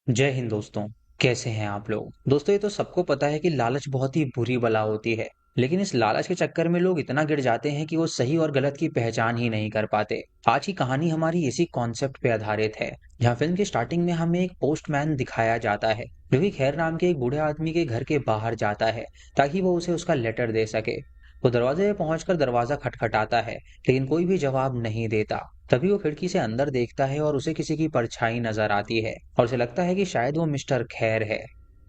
जय हिंद दोस्तों। कैसे हैं आप लोग। दोस्तों ये तो सबको पता है कि लालच बहुत ही बुरी बला होती है। लेकिन इस लालच के चक्कर में लोग इतना गिर जाते हैं कि वो सही और गलत की पहचान ही नहीं कर पाते। आज की कहानी हमारी इसी कॉन्सेप्ट पे आधारित है। जहाँ फिल्म की स्टार्टिंग में हमें एक पोस्टमैन दिखाया जाता है जो कि खैर नाम के एक बूढ़े आदमी के घर के बाहर जाता है ताकि वो उसे उसका लेटर दे सके। वो दरवाजे पे पहुंचकर दरवाजा खटखटाता है लेकिन कोई भी जवाब नहीं देता। तभी वो खिड़की से अंदर देखता है और उसे किसी की परछाई नजर आती है और उसे लगता है कि शायद वो मिस्टर खैर है।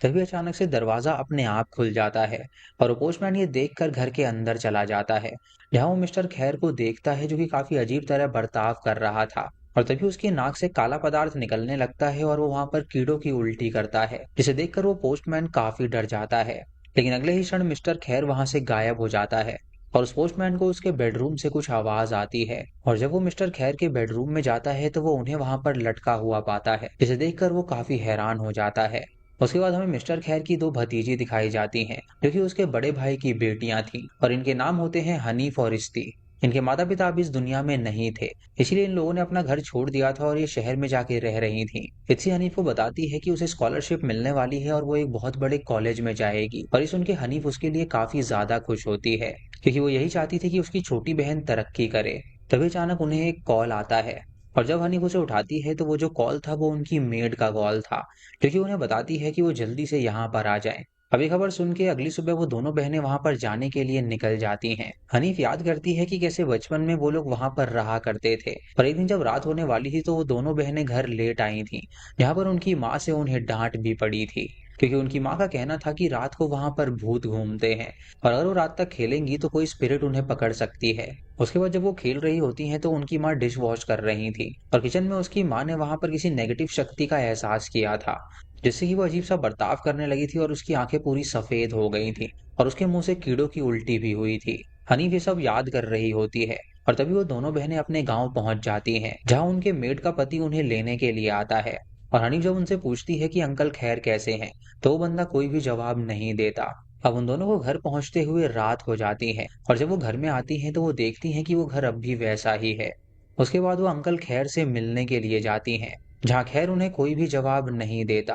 तभी अचानक से दरवाजा अपने आप खुल जाता है और वो पोस्टमैन ये देखकर घर के अंदर चला जाता है जहां वो मिस्टर खैर को देखता है जो कि काफी अजीब तरह बर्ताव कर रहा था। और तभी उसकी नाक से काला पदार्थ निकलने लगता है और वो वहां पर कीड़ों की उल्टी करता है जिसे देखकर वो पोस्टमैन काफी डर जाता है। लेकिन अगले ही क्षण मिस्टर खैर वहां से गायब हो जाता है और उस पोस्टमैन को उसके बेडरूम से कुछ आवाज आती है। और जब वो मिस्टर खैर के बेडरूम में जाता है तो वो उन्हें वहां पर लटका हुआ पाता है जिसे देखकर वो काफी हैरान हो जाता है। उसके बाद हमें मिस्टर खैर की दो भतीजी दिखाई जाती हैं जो कि उसके बड़े भाई की बेटियां थीं और इनके नाम होते हैं हनीफ और इश्ती। इनके माता पिता अब इस दुनिया में नहीं थे, इसलिए इन लोगों ने अपना घर छोड़ दिया था और ये शहर में जाके रह रही थीं। इत्सी हनीफ को बताती है कि उसे स्कॉलरशिप मिलने वाली है और वो एक बहुत बड़े कॉलेज में जाएगी और इस उनके हनीफ उसके लिए काफी ज्यादा खुश होती है क्योंकि वो यही चाहती थी कि उसकी छोटी बहन तरक्की करे। तभी अचानक उन्हें एक कॉल आता है और जब हनीफ उसे उठाती है तो वो जो कॉल था वो उनकी मेड का कॉल था जो कि उन्हें बताती है कि वो जल्दी से यहाँ पर आ जाएं। अब ये खबर सुन के अगली सुबह वो दोनों बहनें वहां पर जाने के लिए निकल जाती हैं। हनीफ याद करती है कि कैसे बचपन में वो लोग वहां पर रहा करते थे और एक दिन जब रात होने वाली थी तो वो दोनों बहनें घर लेट आई थीं, जहां पर उनकी माँ से उन्हें डांट भी पड़ी थी क्योंकि उनकी माँ का कहना था कि रात को वहां पर भूत घूमते हैं और अगर वो रात तक खेलेंगी तो कोई स्पिरिट उन्हें पकड़ सकती है। उसके बाद जब वो खेल रही होती हैं तो उनकी माँ डिश वॉश कर रही थी और किचन में उसकी माँ ने वहां पर किसी नेगेटिव शक्ति का एहसास किया था जिससे कि वो अजीब सा बर्ताव करने लगी थी और उसकी आंखें पूरी सफेद हो गई थी और उसके मुंह से कीड़ों की उल्टी भी हुई थी। हनीफ ये सब याद कर रही होती है और तभी वो दोनों बहनें अपने गांव पहुंच जाती हैं जहां उनके मेड का पति उन्हें लेने के लिए आता है। और हनीफ जब उनसे पूछती है कि अंकल खैर कैसे हैं तो वो बंदा कोई भी जवाब नहीं देता। अब उन दोनों को घर पहुंचते हुए रात हो जाती है और जब वो घर में आती हैं तो वो देखती हैं कि वो घर अब भी वैसा ही है। उसके बाद वो अंकल खैर से मिलने के लिए जाती हैं जहाँ खैर उन्हें कोई भी जवाब नहीं देता।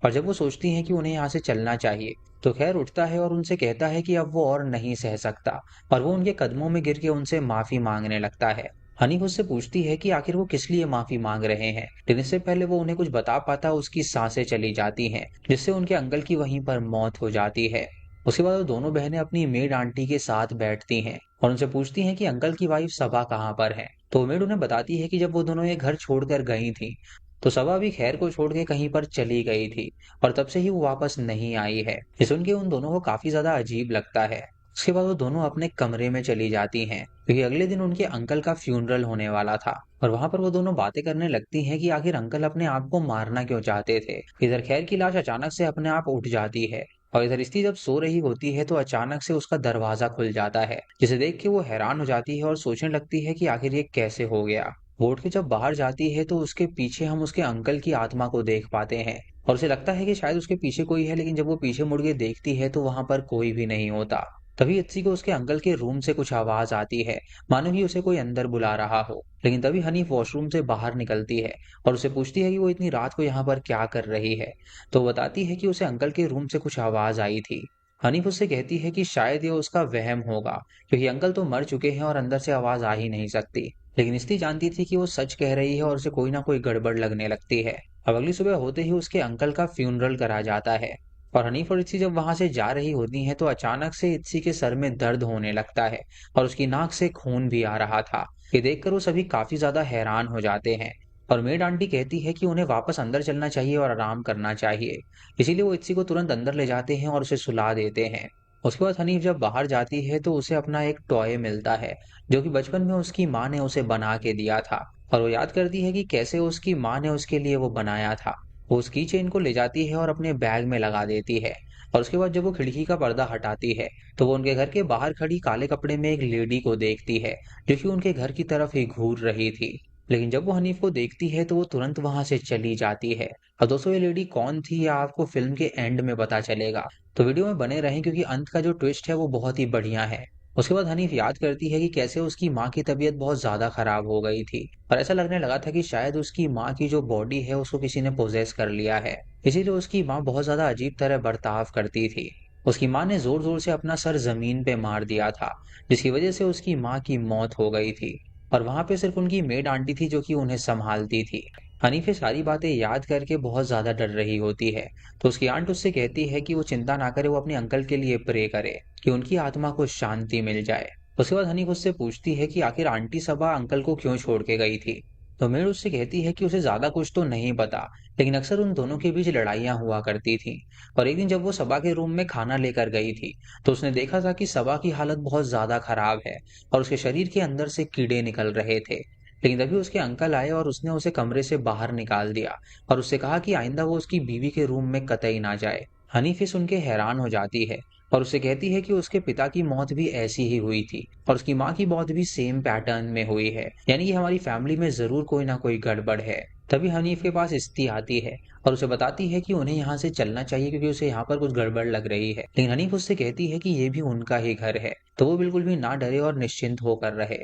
और जब वो सोचती हैं कि उन्हें यहाँ से चलना चाहिए तो खैर उठता है और उनसे कहता है कि अब वो और नहीं सह सकता और वो उनके कदमों में गिर के उनसे माफी मांगने लगता है। हनीफ उससे पूछती है कि आखिर वो किस लिए माफी मांग रहे हैं लेकिन इससे पहले वो उन्हें कुछ बता पाता उसकी सांसें चली जाती हैं जिससे उनके अंकल की वहीं पर मौत हो जाती है। उसके बाद वो दोनों बहनें अपनी मेड आंटी के साथ बैठती हैं और उनसे पूछती हैं कि अंकल की वाइफ सबा कहाँ पर है। तो मेड उन्हें बताती है कि जब वो दोनों ये घर छोड़कर गई थी तो सबा भी खैर को छोड़ के कहीं पर चली गई थी और तब से ही वो वापस नहीं आई है। ये सुन के उन दोनों को काफी ज्यादा अजीब लगता है। उसके बाद वो दोनों अपने कमरे में चली जाती हैं क्योंकि अगले दिन उनके अंकल का फ्यूनरल होने वाला था और वहां पर वो दोनों बातें करने लगती हैं कि आखिर अंकल अपने आप को मारना क्यों चाहते थे। इधर खैर की लाश अचानक से अपने आप उठ जाती है और इधर स्त्री जब सो रही होती है तो अचानक से उसका दरवाजा खुल जाता है जिसे देख के वो हैरान हो जाती है और सोचने लगती है कि आखिर ये कैसे हो गया। वो उठ के जब बाहर जाती है तो उसके पीछे हम उसके अंकल की आत्मा को देख पाते हैं और उसे लगता है कि शायद उसके पीछे कोई है लेकिन जब वो पीछे मुड़ के देखती है तो वहां पर कोई भी नहीं होता। तभी इत्सी को उसके अंकल के रूम से कुछ आवाज आती है, मानो कि उसे कोई अंदर बुला रहा हो। लेकिन तभी हनीफ वॉशरूम से बाहर निकलती है और उसे पूछती है कि वो इतनी रात को यहाँ पर क्या कर रही है। तो वो बताती है कि उसे अंकल के रूम से कुछ आवाज आई थी। हनीफ उससे कहती है कि शायद ये उसका वहम होगा क्योंकि अंकल तो मर चुके हैं और अंदर से आवाज आ ही नहीं सकती। लेकिन इस्ती जानती थी कि वो सच कह रही है और उसे कोई ना कोई गड़बड़ लगने लगती है। अब अगली सुबह होते ही उसके अंकल का फ्यूनरल करा जाता है और हनीफ और इत्सी जब वहां से जा रही होती हैं तो अचानक से इत्सी के सर में दर्द होने लगता है और उसकी नाक से खून भी आ रहा था। ये देखकर वो सभी काफी ज्यादा हैरान हो जाते हैं और मेड आंटी कहती है कि उन्हें वापस अंदर चलना चाहिए और आराम करना चाहिए। इसीलिए वो इत्सी को तुरंत अंदर ले जाते हैं और उसे सुला देते हैं। उसके बाद हनीफ जब बाहर जाती है तो उसे अपना एक टॉय मिलता है जो कि बचपन में उसकी माँ ने उसे बना के दिया था और वो याद करती है कि कैसे उसकी माँ ने उसके लिए वो बनाया था। वो उस की चेन को ले जाती है और अपने बैग में लगा देती है और उसके बाद जब वो खिड़की का पर्दा हटाती है तो वो उनके घर के बाहर खड़ी काले कपड़े में एक लेडी को देखती है जो कि उनके घर की तरफ ही घूर रही थी। लेकिन जब वो हनीफ को देखती है तो वो तुरंत वहां से चली जाती है। और दोस्तों ये लेडी कौन थी या आपको फिल्म के एंड में पता चलेगा, तो वीडियो में बने रहें क्योंकि अंत का जो ट्विस्ट है वो बहुत ही बढ़िया है। उसके बाद हनीफ याद करती है कि कैसे उसकी माँ की तबीयत बहुत ज्यादा खराब हो गई थी और ऐसा लगने लगा था कि शायद उसकी माँ की जो बॉडी है उसको किसी ने पोजेस कर लिया है। इसीलिए उसकी माँ बहुत ज्यादा अजीब तरह बर्ताव करती थी। उसकी माँ ने जोर जोर से अपना सर जमीन पे मार दिया था, जिसकी वजह से उसकी माँ की मौत हो गई थी। और वहां पे सिर्फ उनकी मेड आंटी थी जो कि उन्हें संभालती थी। हनीफ ये सारी बातें याद करके बहुत ज्यादा डर रही होती है। तो उसकी आंट उससे कहती है कि वो चिंता ना करे, वो अपने अंकल के लिए प्रे करे कि उनकी आत्मा को शांति मिल जाए। उसके बाद हनीफ उससे पूछती है कि आखिर आंटी सबा अंकल को क्यों छोड़ के गई थी। तो मेड उससे कहती है कि उसे ज्यादा कुछ तो नहीं पता, लेकिन अक्सर उन दोनों के बीच लड़ाइयां हुआ करती थी। और एक दिन जब वो सबा के रूम में खाना लेकर गई थी, तो उसने देखा था कि सबा की हालत बहुत ज्यादा खराब है और उसके शरीर के अंदर से कीड़े निकल रहे थे। लेकिन तभी उसके अंकल आए और उसने उसे कमरे से बाहर निकाल दिया और उससे कहा कि आइंदा वो उसकी बीवी के रूम में कतई ना जाए। हनीफ सुन के हैरान हो जाती है और उससे कहती है कि उसके पिता की मौत भी ऐसी ही हुई थी और उसकी माँ की मौत भी सेम पैटर्न में हुई है, यानी कि हमारी फैमिली में जरूर कोई ना कोई गड़बड़ है। तभी हनीफ के पास इस्ती आती है और उसे बताती है कि उन्हें यहाँ से चलना चाहिए क्योंकि उसे यहाँ पर कुछ गड़बड़ लग रही है। लेकिन हनीफ उससे कहती है कि ये भी उनका ही घर है, तो वो बिल्कुल भी ना डरे और निश्चिंत होकर रहे।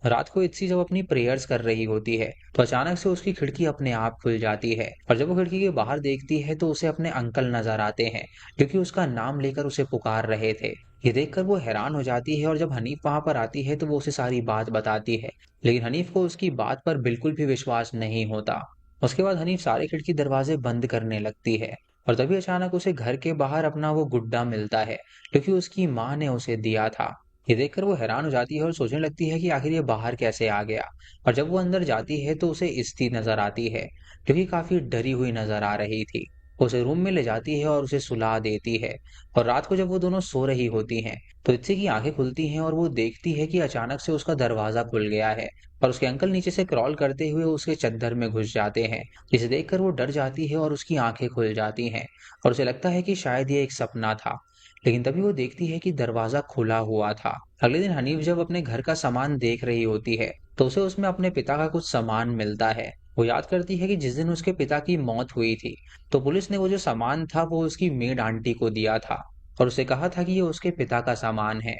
रात को इत्सी जब अपनी प्रेयर्स कर रही होती है, तो अचानक से उसकी खिड़की अपने आप खुल जाती है और जब वो खिड़की के बाहर देखती है तो उसे अपने अंकल नजर आते हैं, जो कि उसका नाम लेकर उसे पुकार रहे थे। ये देखकर वो हैरान हो जाती है और जब हनीफ वहां पर आती है तो वो उसे सारी बात बताती है, लेकिन हनीफ को उसकी बात पर बिल्कुल भी विश्वास नहीं होता। उसके बाद हनीफ सारे खिड़की दरवाजे बंद करने लगती है और तभी अचानक उसे घर के बाहर अपना वो गुड्डा मिलता है, जो कि उसकी माँ ने उसे दिया था। ये देखकर वो हैरान हो जाती है और सोचने लगती है कि आखिर ये बाहर कैसे आ गया। और जब वो अंदर जाती है तो उसे इस्ती नजर आती है, जो कि काफी डरी हुई नजर आ रही थी। उसे रूम में ले जाती है और उसे सुला देती है। और रात को जब वो दोनों सो रही होती हैं, तो इत्सी की आंखें खुलती हैं और वो देखती है कि अचानक से उसका दरवाजा खुल गया है और उसके अंकल नीचे से क्रॉल करते हुए उसके चद्दर में घुस जाते हैं, जिसे देखकर वो डर जाती है और उसकी आंखें खुल जाती हैं और उसे लगता है कि शायद ये एक सपना था। लेकिन तभी वो देखती है कि दरवाजा खुला हुआ था। अगले दिन हनीफ जब अपने घर का सामान देख रही होती है, तो उसे उसमें अपने पिता का कुछ सामान मिलता है। वो याद करती है कि जिस दिन उसके पिता की मौत हुई थी, तो पुलिस ने वो जो सामान था वो उसकी मेड आंटी को दिया था और उसे कहा था कि ये उसके पिता का सामान है।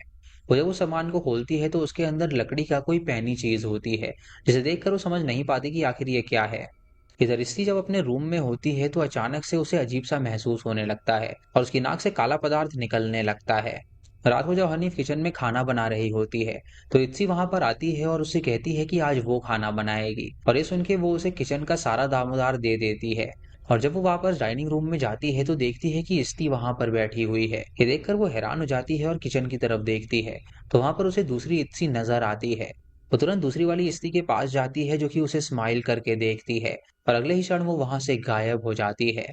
वो जब उस सामान को खोलती है तो उसके अंदर लकड़ी का कोई पैनी चीज होती है, जिसे देखकर वो समझ नहीं पाती कि आखिर ये क्या है। इधर स्त्री जब अपने रूम में होती है तो अचानक से उसे अजीब सा महसूस होने लगता है और उसकी नाक से काला पदार्थ निकलने लगता है। रात को जब हनीफ किचन में खाना बना रही होती है, तो इत्सी वहां पर आती है और उससे कहती है कि आज वो खाना बनाएगी और ये सुन के वो उसे किचन का सारा दामोदार दे देती है। और जब वो वापस डाइनिंग रूम में जाती है तो देखती है कि इस्ती वहां पर बैठी हुई है। ये देखकर वो हैरान हो जाती है और किचन की तरफ देखती है, तो वहां पर उसे दूसरी इत्सी नजर आती है। वो तुरंत दूसरी वाली इस्ती के पास जाती है, जो कि उसे स्माइल करके देखती है और अगले ही क्षण वो वहां से गायब हो जाती है।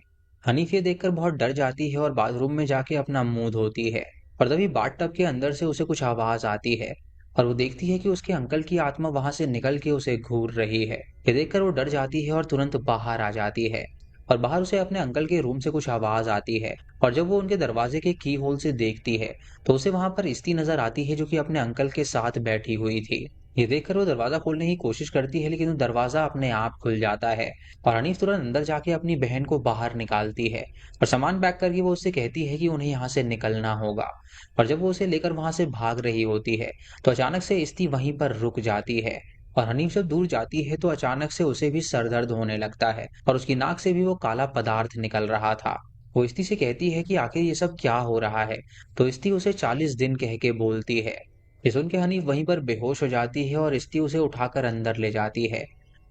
हनीफ ये देखकर बहुत डर जाती है और बाथरूम में जाके अपना मुंह धोती है और तभी बाथटब के अंदर से उसे कुछ आवाज आती है और वो देखती है कि उसके अंकल की आत्मा वहां से निकल के उसे घूर रही है। ये देखकर वो डर जाती है और तुरंत बाहर आ जाती है और बाहर उसे अपने अंकल के रूम से कुछ आवाज आती है। और जब वो उनके दरवाजे के की होल से देखती है, तो उसे वहां पर इस्ती नजर आती है, जो कि अपने अंकल के साथ बैठी हुई थी। ये देखकर वो दरवाजा खोलने की कोशिश करती है, लेकिन वो दरवाजा अपने आप खुल जाता है और हनीफ तुरंत अंदर जाके अपनी बहन को बाहर निकालती है और सामान पैक करके वो उससे कहती है कि उन्हें यहाँ से निकलना होगा। और जब वो उसे लेकर वहां से भाग रही होती है, तो अचानक से इस्ती वहीं पर रुक जाती है और हनीफ जब दूर जाती है तो अचानक से उसे भी सर दर्द होने लगता है और उसकी नाक से भी वो काला पदार्थ निकल रहा था। वो इस्ती से कहती है कि आखिर ये सब क्या हो रहा है, तो इस्ती उसे 40 दिन कह के बोलती है। ये सुन के हनीफ वहीं पर बेहोश हो जाती है और इस्ती उसे उठाकर अंदर ले जाती है।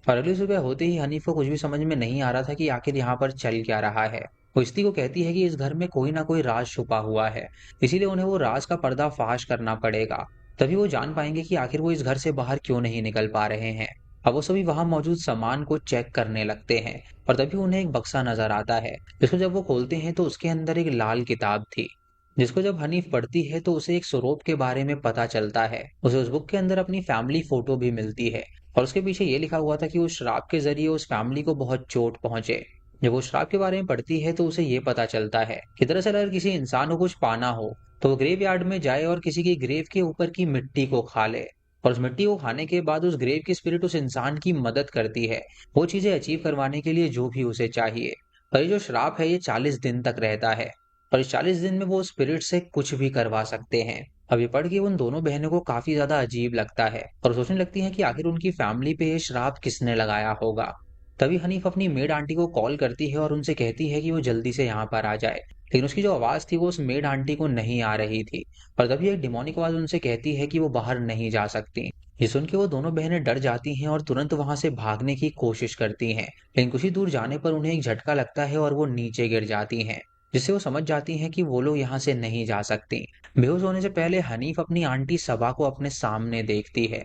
और अगली सुबह होते ही हनीफ को कुछ भी समझ में नहीं आ रहा था कि आखिर यहाँ पर चल क्या रहा है। वो इस्ती को कहती है कि इस घर में कोई ना कोई राज छुपा हुआ है, इसीलिए उन्हें वो राज का पर्दा फाश करना पड़ेगा। तभी वो जान पाएंगे कि आखिर वो इस घर से बाहर क्यों नहीं निकल पा रहे हैं। अब वो सभी वहां मौजूद सामान को चेक करने लगते हैं और तभी उन्हें एक बक्सा नजर आता है, जिसको जब वो खोलते हैं तो उसके अंदर एक लाल किताब थी, जिसको जब हनीफ पढ़ती है तो उसे एक स्वरूप के बारे में पता चलता है। उसे उस बुक के अंदर अपनी फैमिली फोटो भी मिलती है और उसके पीछे ये लिखा हुआ था कि उस श्राप के जरिए उस फैमिली को बहुत चोट पहुंचे। जब वो श्राप के बारे में पढ़ती है तो उसे ये पता चलता है कि दरअसल अगर किसी इंसान को कुछ पाना हो तो वो ग्रेव यार्ड में जाए और किसी की ग्रेव के ऊपर की मिट्टी को खा ले और उस मिट्टी को खाने के बाद उस ग्रेव की स्पिरिट उस इंसान की मदद करती है वो चीजें अचीव करवाने के लिए जो भी उसे चाहिए। और ये जो श्राप है ये 40 दिन तक रहता है और इस 40 दिन में वो स्पिरिट से कुछ भी करवा सकते हैं। अब ये पढ़ के उन दोनों बहनों को काफी ज्यादा अजीब लगता है और सोचने लगती हैं कि आखिर उनकी फैमिली पे ये श्राप किसने लगाया होगा। तभी हनीफ अपनी मेड आंटी को कॉल करती है और उनसे कहती है कि वो जल्दी से यहाँ पर आ जाए, लेकिन उसकी जो आवाज थी वो उस मेड आंटी को नहीं आ रही थी। और तभी एक डिमोनिक आवाज उनसे कहती है कि वो बाहर नहीं जा सकती। ये सुन के वो दोनों बहनें डर जाती हैं और तुरंत वहां से भागने की कोशिश करती हैं, लेकिन कुछ ही दूर जाने पर उन्हें एक झटका लगता है और वो नीचे गिर जाती हैं, जिससे वो समझ जाती हैं कि वो लोग यहाँ से नहीं जा सकती। बेहोश होने से पहले हनीफ अपनी आंटी सबा को अपने सामने देखती है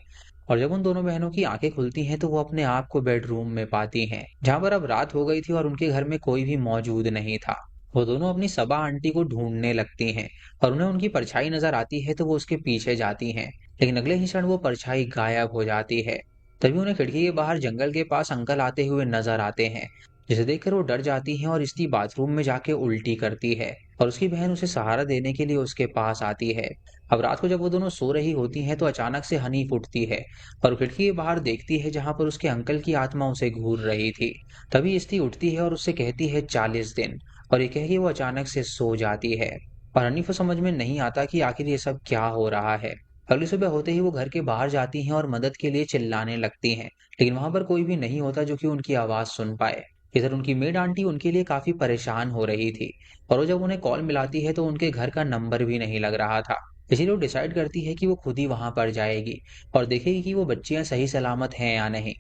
और जब उन दोनों बहनों की आंखें खुलती हैं तो वो अपने आप को बेडरूम में पाती हैं, जहां पर अब रात हो गई थी और उनके घर में कोई भी मौजूद नहीं था। वो दोनों अपनी सबा आंटी को ढूंढने लगती हैं और उन्हें उनकी परछाई नजर आती है तो वो उसके पीछे जाती हैं, लेकिन अगले ही क्षण वो परछाई गायब हो जाती है। तभी उन्हें खिड़की के बाहर जंगल के पास अंकल आते हुए नजर आते हैं, जिसे देखकर वो डर जाती हैं और स्त्री बाथरूम में जाके उल्टी करती है और उसकी बहन उसे सहारा देने के लिए उसके पास आती है। अब रात को जब वो दोनों सो रही होती हैं तो अचानक से हनीफ उठती है और खिड़की के बाहर देखती है जहां पर उसके अंकल की आत्मा उसे घूर रही थी। तभी स्त्री उठती है और उससे कहती है 40 दिन, और ये कह के वो अचानक से सो जाती है। और हनीफ को समझ में नहीं आता कि आखिर ये सब क्या हो रहा है। अगली सुबह होते ही वो घर के बाहर जाती हैं और मदद के लिए चिल्लाने लगती हैं, लेकिन वहां पर कोई भी नहीं होता जो कि उनकी आवाज सुन पाए। इधर उनकी मेड आंटी उनके लिए काफी परेशान हो रही थी और वो जब उन्हें कॉल मिलाती है तो उनके घर का नंबर भी नहीं लग रहा था। इसीलिए वो डिसाइड करती है कि वो खुद ही वहां पर जाएगी और देखेगी कि वो बच्चियां सही सलामत हैं या नहीं।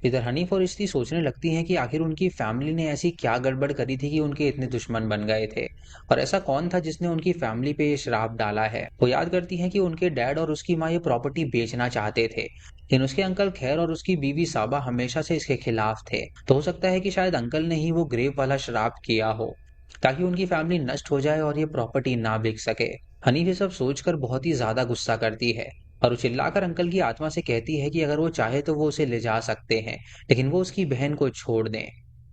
इधर हनीफ और इश्ती सोचने लगती हैं कि आखिर उनकी फैमिली ने ऐसी क्या गड़बड़ करी थी कि उनके इतने दुश्मन बन गए थे, और ऐसा कौन था जिसने उनकी फैमिली पे ये श्राप डाला है। वो याद करती हैं कि उनके डैड और उसकी माँ ये प्रॉपर्टी बेचना चाहते थे, लेकिन उसके अंकल खैर और उसकी बीवी साबा हमेशा से इसके खिलाफ थे। तो हो सकता है कि शायद अंकल ने ही वो ग्रेव वाला श्राप किया हो ताकि उनकी फैमिली नष्ट हो जाए और ये प्रॉपर्टी ना बिक सके। हनीफ ये सब सोचकर बहुत ही ज्यादा गुस्सा करती है और वो चिल्लाकर अंकल की आत्मा से कहती है कि अगर वो चाहे तो वो उसे ले जा सकते हैं, लेकिन वो उसकी बहन को छोड़ दें।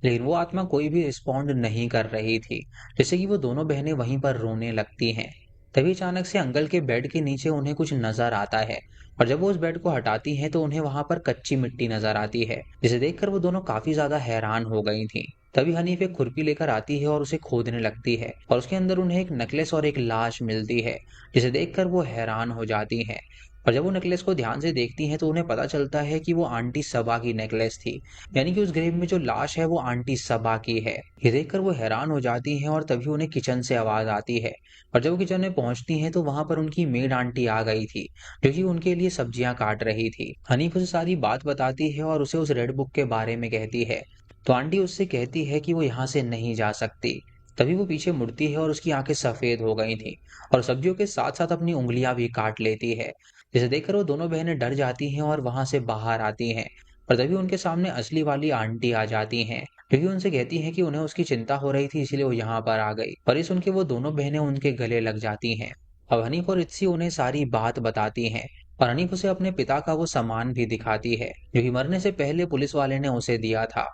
लेकिन वो आत्मा कोई भी रिस्पॉन्ड नहीं कर रही थी, जैसे कि वो दोनों बहनें वहीं पर रोने लगती हैं। तभी अचानक से अंकल के बेड के नीचे उन्हें कुछ नजर आता है और जब वो उस बेड को हटाती हैं तो उन्हें वहां पर कच्ची मिट्टी नजर आती है, जिसे देखकर वो दोनों काफी ज्यादा हैरान हो गई थी। तभी हनीफ एक खुरपी लेकर आती है और उसे खोदने लगती है और उसके अंदर उन्हें एक नेकलेस और एक लाश मिलती है, जिसे देखकर वो हैरान हो जाती हैं। और जब वो नेकलेस को ध्यान से देखती हैं तो उन्हें पता चलता है कि वो आंटी सबा की नेकलेस थी, यानी कि उस ग्रेव में जो लाश है वो आंटी सबा की है। ये देखकर वो हैरान हो जाती हैं और तभी उन्हें किचन से आवाज आती है और जब वो किचन में पहुंचती हैं तो वहां पर उनकी मेड आंटी आ गई थी, जो कि उनके लिए सब्जियां काट रही थी। हनीफ उसे सारी बात बताती है और उसे उस रेड बुक के बारे में कहती है, तो आंटी उससे कहती है कि वो यहाँ से नहीं जा सकती। तभी वो पीछे मुड़ती है और उसकी आंखें सफेद हो गई थी और सब्जियों के साथ साथ अपनी उंगलियां भी काट लेती है, जिसे देखकर वो दोनों बहनें डर जाती हैं और वहां से बाहर आती हैं। और तभी उनके सामने असली वाली आंटी आ जाती हैं, क्योंकि उनसे कहती हैं कि उन्हें उसकी चिंता हो रही थी इसीलिए वो यहाँ पर आ गई। पर ये सुन के वो दोनों बहनें उनके गले लग जाती हैं। अब हनीफ और इत्सी उन्हें सारी बात बताती हैं और हनीफ उसे अपने पिता का वो सामान भी दिखाती है जो कि मरने से पहले पुलिस वाले ने उसे दिया था।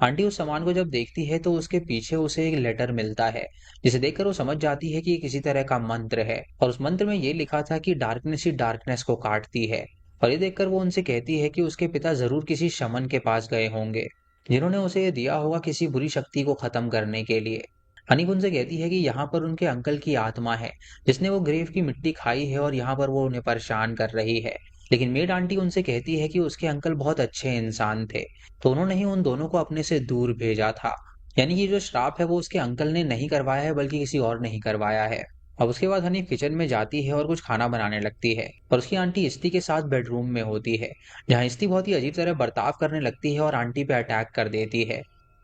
आंटी उस सामान को जब देखती है तो उसके पीछे उसे एक लेटर मिलता है, जिसे देखकर वो समझ जाती है कि ये किसी तरह का मंत्र है और उस मंत्र में ये लिखा था कि डार्कनेस ही डार्कनेस को काटती है। और ये देखकर वो उनसे कहती है कि उसके पिता जरूर किसी शमन के पास गए होंगे जिन्होंने उसे ये दिया होगा किसी बुरी शक्ति को खत्म करने के लिए। हनीफ उनसे कहती है कि यहाँ पर उनके अंकल की आत्मा है जिसने वो ग्रेव की मिट्टी खाई है और यहाँ पर वो उन्हें परेशान कर रही है। लेकिन मेड आंटी उनसे कहती है कि उसके अंकल बहुत अच्छे इंसान थे, तो उन्होंने ही उन दोनों को अपने से दूर भेजा था। यानी कि जो श्राप है वो उसके अंकल ने नहीं करवाया है बल्कि किसी और ने ही करवाया है। अब उसके बाद हनीफ किचन में जाती है और कुछ खाना बनाने लगती है और उसकी आंटी इस्ती के साथ बेडरूम में होती है, जहाँ इस्ती बहुत ही अजीब तरह बर्ताव करने लगती है और आंटी पे अटैक कर देती है।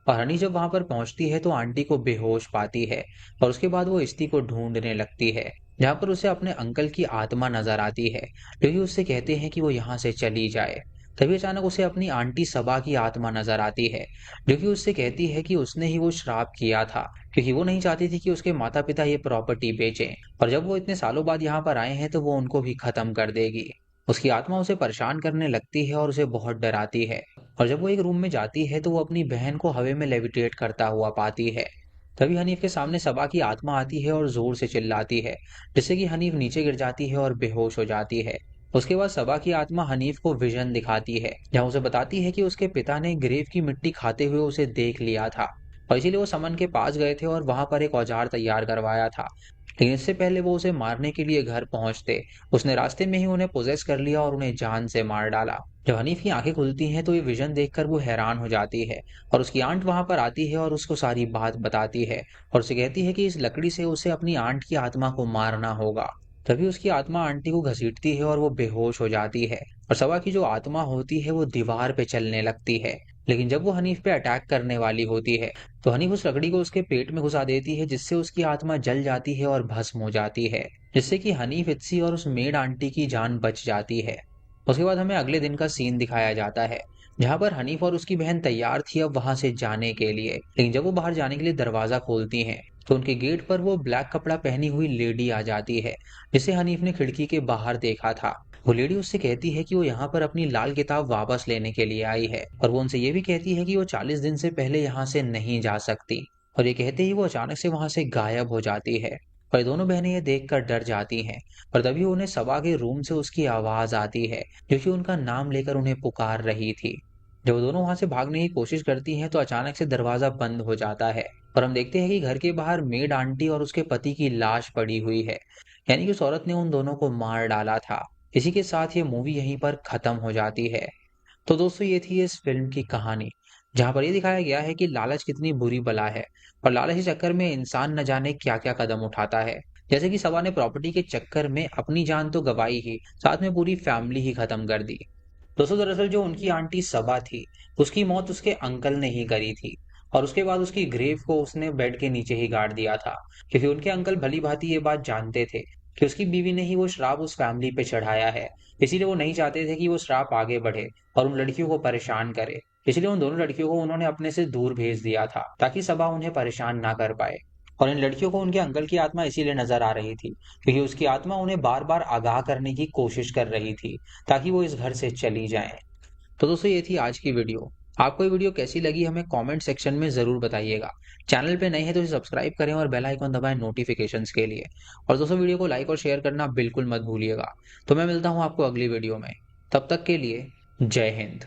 और हनी जब वहां पर पहुंचती है तो आंटी को बेहोश पाती है और उसके बाद वो इस्ती को ढूंढने लगती है, जहां पर उसे अपने अंकल की आत्मा नजर आती है जो कि उससे कहते हैं कि वो यहाँ से चली जाए। तभी अचानक उसे अपनी आंटी सबा की आत्मा नजर आती है जो कि उससे कहती है कि उसने ही वो श्राप किया था, क्योंकि वो नहीं चाहती थी कि उसके माता पिता ये प्रॉपर्टी बेचें और जब वो इतने सालों बाद यहाँ पर आए हैं तो वो उनको भी खत्म कर देगी। उसकी आत्मा उसे परेशान करने लगती है और उसे बहुत डराती है और जब वो एक रूम में जाती है तो वो अपनी बहन को हवा में लेविटेट करता हुआ पाती है। तभी हनीफ के सामने सबा की आत्मा आती है और जोर से चिल्लाती है, जिससे कि हनीफ नीचे गिर जाती है और बेहोश हो जाती है। उसके बाद सबा की आत्मा हनीफ को विजन दिखाती है, जहां उसे बताती है कि उसके पिता ने ग्रेव की मिट्टी खाते हुए उसे देख लिया था और इसीलिए वो समन के पास गए थे और वहां पर एक औजार तैयार करवाया था, लेकिन इससे पहले वो उसे मारने के लिए घर पहुंचते, उसने रास्ते में ही उन्हें पोजेस कर लिया और उन्हें जान से मार डाला। जब हनीफ की आंखें खुलती हैं तो ये विजन देखकर वो हैरान हो जाती है और उसकी आंट वहां पर आती है और उसको सारी बात बताती है और उसे कहती है कि इस लकड़ी से उसे अपनी आंट की आत्मा को मारना होगा। तभी उसकी आत्मा आंटी को घसीटती है और वो बेहोश हो जाती है और सबा की जो आत्मा होती है वो दीवार पे चलने लगती है। लेकिन जब वो हनीफ पे अटैक करने वाली होती है तो हनीफ उस लकड़ी को उसके पेट में घुसा देती है, जिससे उसकी आत्मा जल जाती है और भस्म हो जाती है, जिससे कि हनीफ, इत्सी और उस मेड आंटी की जान बच जाती है। उसके बाद हमें अगले दिन का सीन दिखाया जाता है जहां पर हनीफ और उसकी बहन तैयार थी अब वहां से जाने के लिए। लेकिन जब वो बाहर जाने के लिए दरवाजा खोलती हैं तो उनके गेट पर वो ब्लैक कपड़ा पहनी हुई लेडी आ जाती है, जिसे हनीफ ने खिड़की के बाहर देखा था। वो लेडी उससे कहती है कि वो यहाँ पर अपनी लाल किताब वापस लेने के लिए आई है और वो उनसे ये भी कहती है कि वो 40 दिन से पहले यहाँ से नहीं जा सकती। और ये कहते ही वो अचानक से वहां से गायब हो जाती है और ये दोनों बहनें ये देखकर डर जाती हैं। पर तभी उन्हें सबा के रूम से उसकी आवाज आती है जो कि उनका नाम लेकर उन्हें पुकार रही थी। जब वो दोनों वहां से भागने की कोशिश करती हैं तो अचानक से दरवाजा बंद हो जाता है और हम देखते हैं कि घर के बाहर मेड आंटी और उसके पति की लाश पड़ी हुई है, यानी कि उस औरत ने उन दोनों को मार डाला था। इसी के साथ ये मूवी यहीं पर खत्म हो जाती है। तो दोस्तों ये थी इस फिल्म की कहानी, जहाँ पर ये दिखाया गया है कि लालच कितनी बुरी बला है और लालच के चक्कर में इंसान न जाने क्या क्या कदम उठाता है। जैसे कि सबा ने प्रॉपर्टी के चक्कर में अपनी जान तो गंवाई ही, साथ में पूरी फैमिली ही खत्म कर दी। दोस्तों दरअसल जो उनकी आंटी सबा थी, उसकी मौत उसके अंकल ने ही करी थी और उसके बाद उसकी ग्रेव को उसने बेड के नीचे ही गाड़ दिया था, क्योंकि उनके अंकल भली भांति ये बात जानते थे कि उसकी बीवी ने ही वो श्राप उस फैमिली पे चढ़ाया है। इसीलिए वो नहीं चाहते थे कि वो श्राप आगे बढ़े और उन लड़कियों को परेशान करे। इसलिए उन दोनों लड़कियों को उन्होंने अपने से दूर भेज दिया था ताकि सबा उन्हें परेशान ना कर पाए। और इन लड़कियों को उनके अंकल की आत्मा इसीलिए नजर आ रही थी क्योंकि उसकी आत्मा उन्हें बार बार आगाह करने की कोशिश कर रही थी ताकि वो इस घर से चली जाएं। तो दोस्तों ये थी आज की वीडियो। आपको ये वीडियो कैसी लगी हमें कमेंट सेक्शन में जरूर बताइएगा। चैनल पे नए हैं तो इसे सब्सक्राइब करें और बेल आइकन दबाएं नोटिफिकेशंस के लिए। और दोस्तों वीडियो को लाइक और शेयर करना बिल्कुल मत भूलिएगा। तो मैं मिलता हूँ आपको अगली वीडियो में। तब तक के लिए जय हिंद।